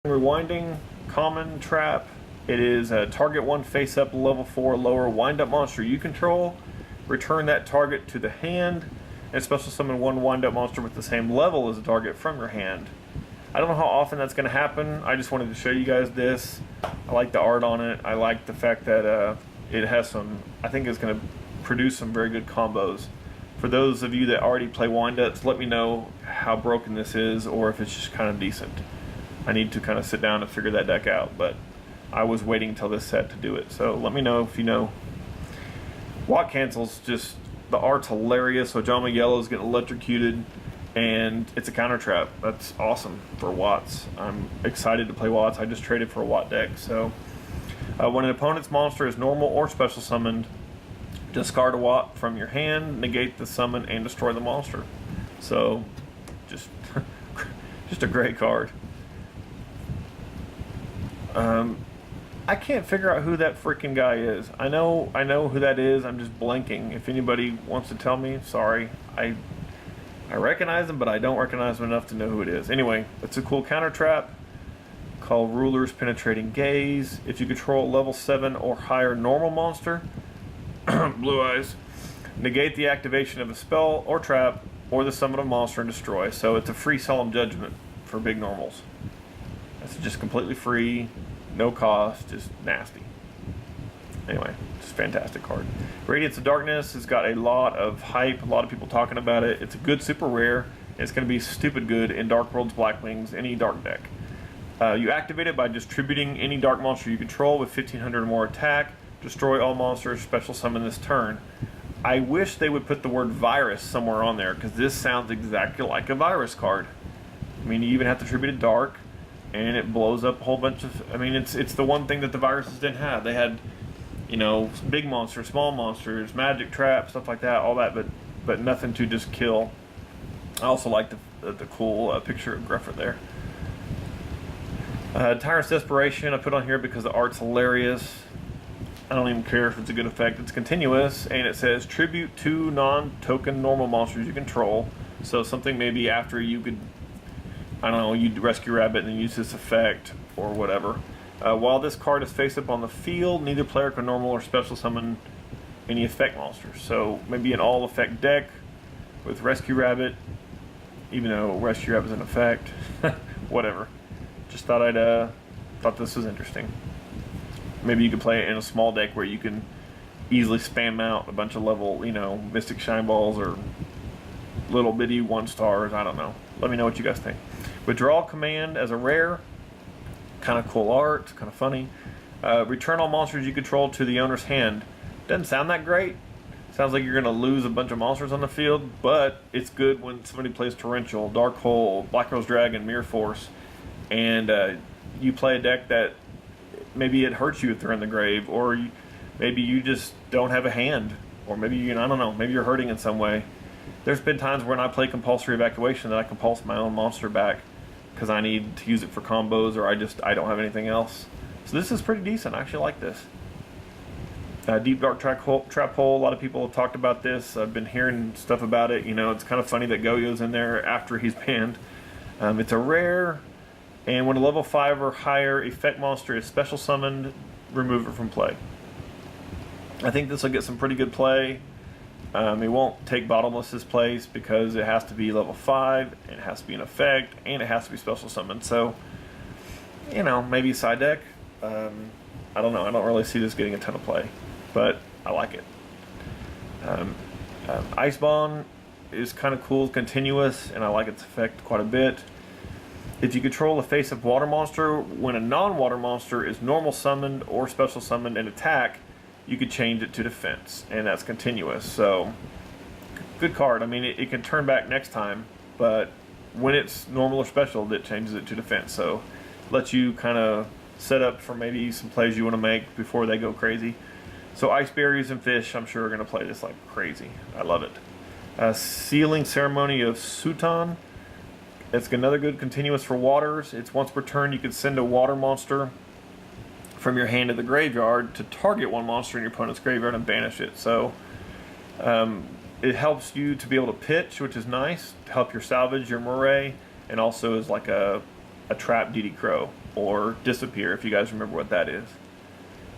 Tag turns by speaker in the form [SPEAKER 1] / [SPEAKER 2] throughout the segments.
[SPEAKER 1] Rewinding, common trap. It is a target one face up level 4 lower wind up monster you control. Return that target to the hand and special summon one wind up monster with the same level as the target from your hand. I don't know how often that's going to happen. I just wanted to show you guys this. I like the art on it. I like the fact that it has some, I think it's going to produce some very good combos. For those of you that already play wind ups, let me know how broken this is or if it's just kind of decent. I need to kind of sit down and figure that deck out, but I was waiting until this set to do it. So let me know if you know. Watt cancels, just the art's hilarious. So Ojama Yellow is getting electrocuted, and it's a counter trap. That's awesome for Watts. I'm excited to play Watts. I just traded for a Watt deck. So when an opponent's monster is normal or special summoned, discard a Watt from your hand, negate the summon, and destroy the monster. So just just a great card. I can't figure out who that freaking guy is. I know who that is. I'm just blanking. If anybody wants to tell me, sorry. I recognize him, but I don't recognize him enough to know who it is. Anyway, it's a cool counter trap called Ruler's Penetrating Gaze. If you control a level 7 or higher normal monster, Blue Eyes, negate the activation of a spell or trap or the summon of a monster and destroy. So it's a free Solemn Judgment for big normals. It's just completely free, no cost, just nasty. Anyway, it's a fantastic card. Radiance of Darkness has got a lot of hype, a lot of people talking about it. It's a good super rare, and it's going to be stupid good in Dark World's Black Wings, any dark deck. You activate it by distributing any dark monster you control with 1500 or more attack. Destroy all monsters, special summon this turn. I wish they would put the word virus somewhere on there, because this sounds exactly like a virus card. I mean, you even have to attribute it dark, and it blows up a whole bunch of, I mean, it's the one thing that the viruses didn't have. They had, you know, big monsters, small monsters, magic traps, stuff like that, all that, but nothing to just kill. I also like the cool picture of Gruffer there. Tyrant's Desperation I put on here because the art's hilarious. I don't even care if it's a good effect. It's continuous, and it says tribute to non-token normal monsters you control. So something maybe after you could, I don't know, you'd rescue Rabbit and then use this effect or whatever. While this card is face up on the field, neither player can normal or special summon any effect monsters. So maybe an all effect deck with Rescue Rabbit, even though Rescue Rabbit's an effect. Whatever. Just thought thought this was interesting. Maybe you could play it in a small deck where you can easily spam out a bunch of level, you know, Mystic Shine Balls or little bitty 1-stars. I don't know. Let me know what you guys think. Withdrawal Command as a rare. Kind of cool art. Kind of funny. Return all monsters you control to the owner's hand. Doesn't sound that great. Sounds like you're going to lose a bunch of monsters on the field, but it's good when somebody plays Torrential, Dark Hole, Black Rose Dragon, Mirror Force, and you play a deck that maybe it hurts you if they're in the grave, or maybe you just don't have a hand, or maybe you, I don't know, maybe you're hurting in some way. There's been times when I play Compulsory Evacuation that I compulse my own monster back because I need to use it for combos, or I don't have anything else. So this is pretty decent. I actually like this. Deep Dark Trap Hole. A lot of people have talked about this. I've been hearing stuff about it. You know, it's kind of funny that Goyo's in there after he's banned. It's a rare, and when a level 5 or higher effect monster is special summoned, remove it from play. I think this will get some pretty good play. It won't take Bottomless's place because it has to be level 5, it has to be an effect, and it has to be special summoned. So, you know, maybe side deck. I don't know. I don't really see this getting a ton of play, but I like it. Icebond is kind of cool, continuous, and I like its effect quite a bit. If you control a face-up water monster, when a non-water monster is normal summoned or special summoned and attack, you could change it to defense, and that's continuous. So, good card. I mean, it can turn back next time, but when it's normal or special, it changes it to defense. So, lets you kind of set up for maybe some plays you want to make before they go crazy. So, Ice Berries and Fish, I'm sure, are going to play this like crazy. I love it. Sealing Ceremony of Sutan. It's another good continuous for waters. It's once per turn you can send a water monster from your hand to the graveyard to target one monster in your opponent's graveyard and banish it. So it helps you to be able to pitch, which is nice, to help your salvage, your moray, and also is like a a trap DD Crow, or disappear, if you guys remember what that is.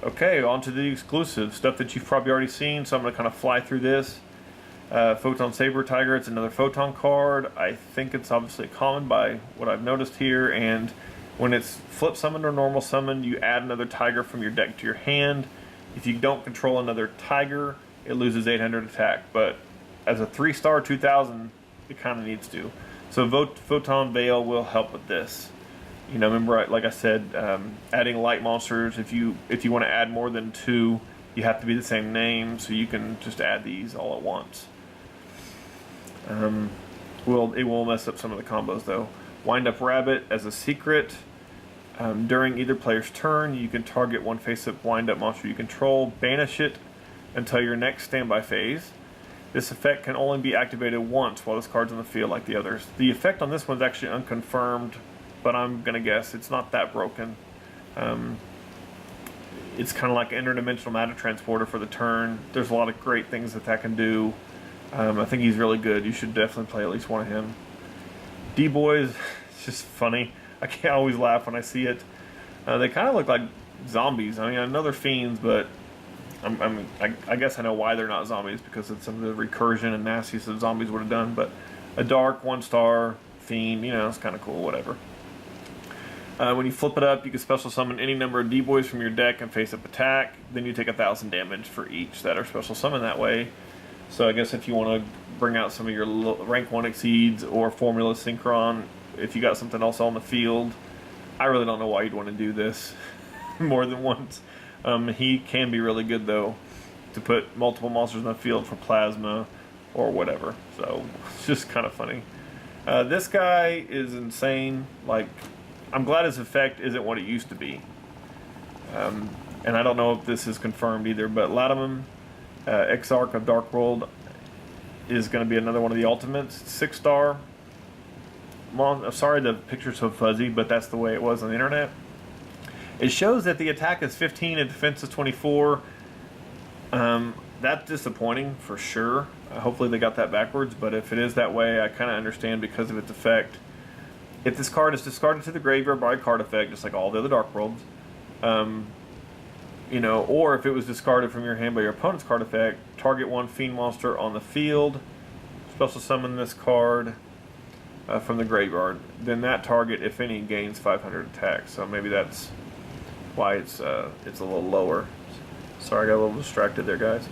[SPEAKER 1] Okay, on to the exclusive stuff that you've probably already seen, so I'm going to kind of fly through this. Photon Saber Tiger, it's another Photon card. I think it's obviously common by what I've noticed here, and when it's flip summoned or normal summoned, you add another Tiger from your deck to your hand. If you don't control another Tiger, it loses 800 attack, but as a 3-star 2000, it kind of needs to. So Photon Veil will help with this. You know, remember, like I said, adding light monsters, if you want to add more than 2, you have to be the same name, so you can just add these all at once. It will mess up some of the combos though. Wind Up Rabbit as a secret. During either player's turn, you can target one face-up wind-up monster you control, banish it until your next standby phase. This effect can only be activated once while this card's in the field like the others. The effect on this one's actually unconfirmed, but I'm going to guess it's not that broken. It's kind of like an interdimensional matter transporter for the turn. There's a lot of great things that can do. I think he's really good. You should definitely play at least one of him. D-Boys, it's just funny. I can't always laugh when I see it. They kind of look like zombies. I mean, I know they're fiends, but I guess I know why they're not zombies, because of some of the recursion and nastiness that zombies would have done. But a dark 1-star fiend, you know, it's kind of cool, whatever. When you flip it up, you can special summon any number of D-Boys from your deck and face-up attack. Then you take 1,000 damage for each that are special summoned that way. So I guess if you want to bring out some of your rank 1 exceeds or Formula Synchron, if you got something else on the field, I really don't know why you'd want to do this more than once. He can be really good though, to put multiple monsters in the field for plasma or whatever. So it's just kind of funny. This guy is insane. Like, I'm glad his effect isn't what it used to be. And I don't know if this is confirmed either, but Latimum, Exarch of Dark World, is going to be another one of the ultimates. 6-star. Sorry the picture's so fuzzy, but that's the way it was on the internet. It shows that the attack is 15 and defense is 24. That's disappointing for sure. Hopefully they got that backwards, but if it is that way, I kind of understand because of its effect. If this card is discarded to the graveyard by a card effect, just like all the other Dark Worlds, you know, or if it was discarded from your hand by your opponent's card effect, target one fiend monster on the field, special summon this card from the graveyard, then that target, if any, gains 500 attack. So maybe that's why it's a little lower. Sorry, I got a little distracted there, guys.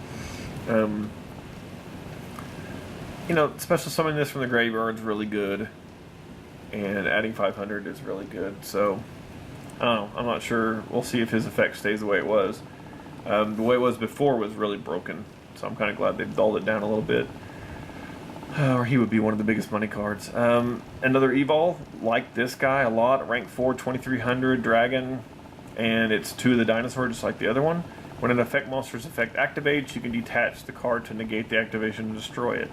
[SPEAKER 1] You know, special summoning this from the graveyard is really good, and adding 500 is really good. So I don't know, I'm not sure. We'll see if his effect stays the way it was. The way it was before was really broken, so I'm kind of glad they've dulled it down a little bit. Or he would be one of the biggest money cards. Another Evolve, like this guy a lot, rank 4, 2300, Dragon, and it's 2 of the dinosaur, just like the other one. When an effect monster's effect activates, you can detach the card to negate the activation and destroy it.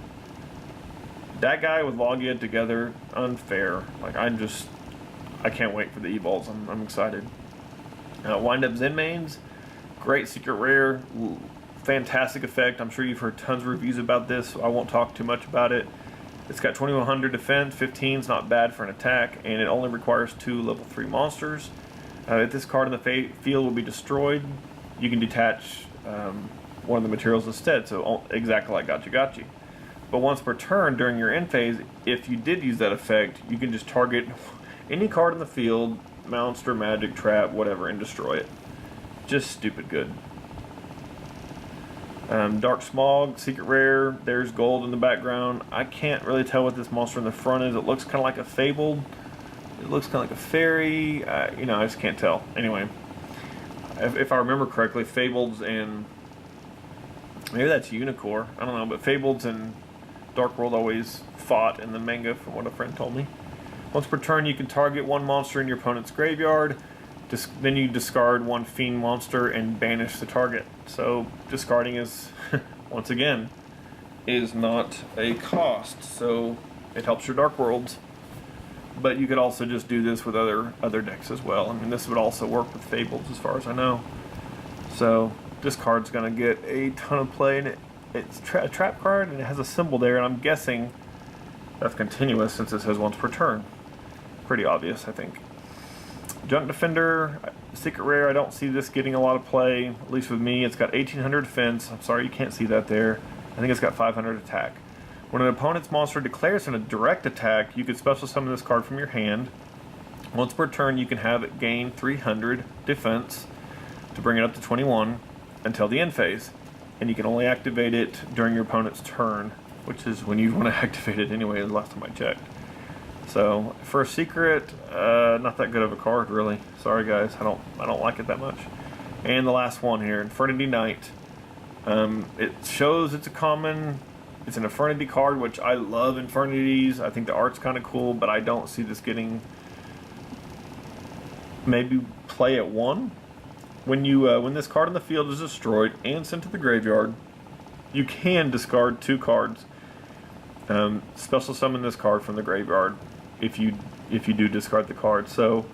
[SPEAKER 1] That guy with Logia together, unfair. Like, I can't wait for the Evolves. I'm excited. Wind Up Zenmains, great secret rare, fantastic effect. I'm sure you've heard tons of reviews about this, so I won't talk too much about it. It's got 2100 defense, 15's not bad for an attack, and it only requires 2 level 3 monsters. If this card in the field will be destroyed, you can detach one of the materials instead, so exactly like Gachi. But once per turn during your end phase, if you did use that effect, you can just target any card in the field, monster, magic, trap, whatever, and destroy it. Just stupid good. Dark Smog, secret rare, there's gold in the background. I can't really tell what this monster in the front is. It looks kind of like a Fabled. It looks kind of like a fairy. You know, I just can't tell. Anyway, if I remember correctly, Fableds and maybe that's Unicorn, I don't know, but Fableds and Dark World always fought in the manga, from what a friend told me. Once per turn, you can target one monster in your opponent's graveyard. Then you discard one fiend monster and banish the target. So discarding is, once again, is not a cost. So it helps your Dark Worlds. But you could also just do this with other decks as well. I mean, this would also work with Fables as far as I know. So this card's going to get a ton of play, and it's a trap card, and it has a symbol there, and I'm guessing that's continuous since it says once per turn. pretty obvious, I think. Junk Defender, secret rare. I don't see this getting a lot of play, at least with me. It's got 1800 defense. I'm sorry you can't see that there. I think it's got 500 attack. When an opponent's monster declares in a direct attack, you can special summon this card from your hand. Once per turn, you can have it gain 300 defense to bring it up to 21 until the end phase. And you can only activate it during your opponent's turn, which is when you want to activate it anyway, the last time I checked. So for a secret, not that good of a card, really. Sorry guys, I don't like it that much. And the last one here, Infernity Knight. It shows it's a common. It's an Infernity card, which I love Infernities. I think the art's kind of cool, but I don't see this getting maybe play at 1. When this card on the field is destroyed and sent to the graveyard, you can discard 2 cards. Special summon this card from the graveyard if you do discard the card. So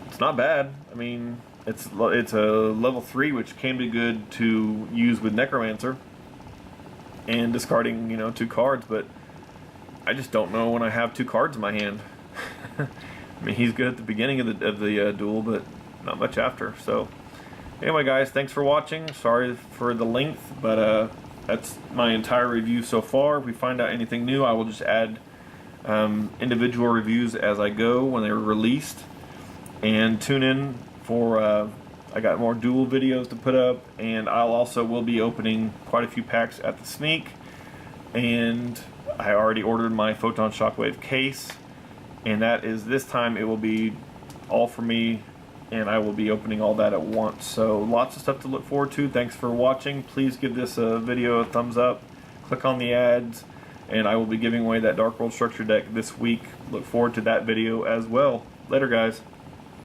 [SPEAKER 1] it's not bad. I mean, it's a level 3, which can be good to use with Necromancer and discarding 2 cards. But I just don't know when I have 2 cards in my hand. I mean, he's good at the beginning of the duel, but not much after. So anyway, guys, thanks for watching. Sorry for the length, but that's my entire review so far. If we find out anything new, I will just add individual reviews as I go when they're released. And tune in for I got more duel videos to put up, and I'll also will be opening quite a few packs at the sneak. And I already ordered my Photon Shockwave case, and that is, this time it will be all for me, and I will be opening all that at once. So lots of stuff to look forward to. Thanks for watching. Please give this video a thumbs up. Click on the ads, and I will be giving away that Dark World Structure deck this week. Look forward to that video as well. Later, guys.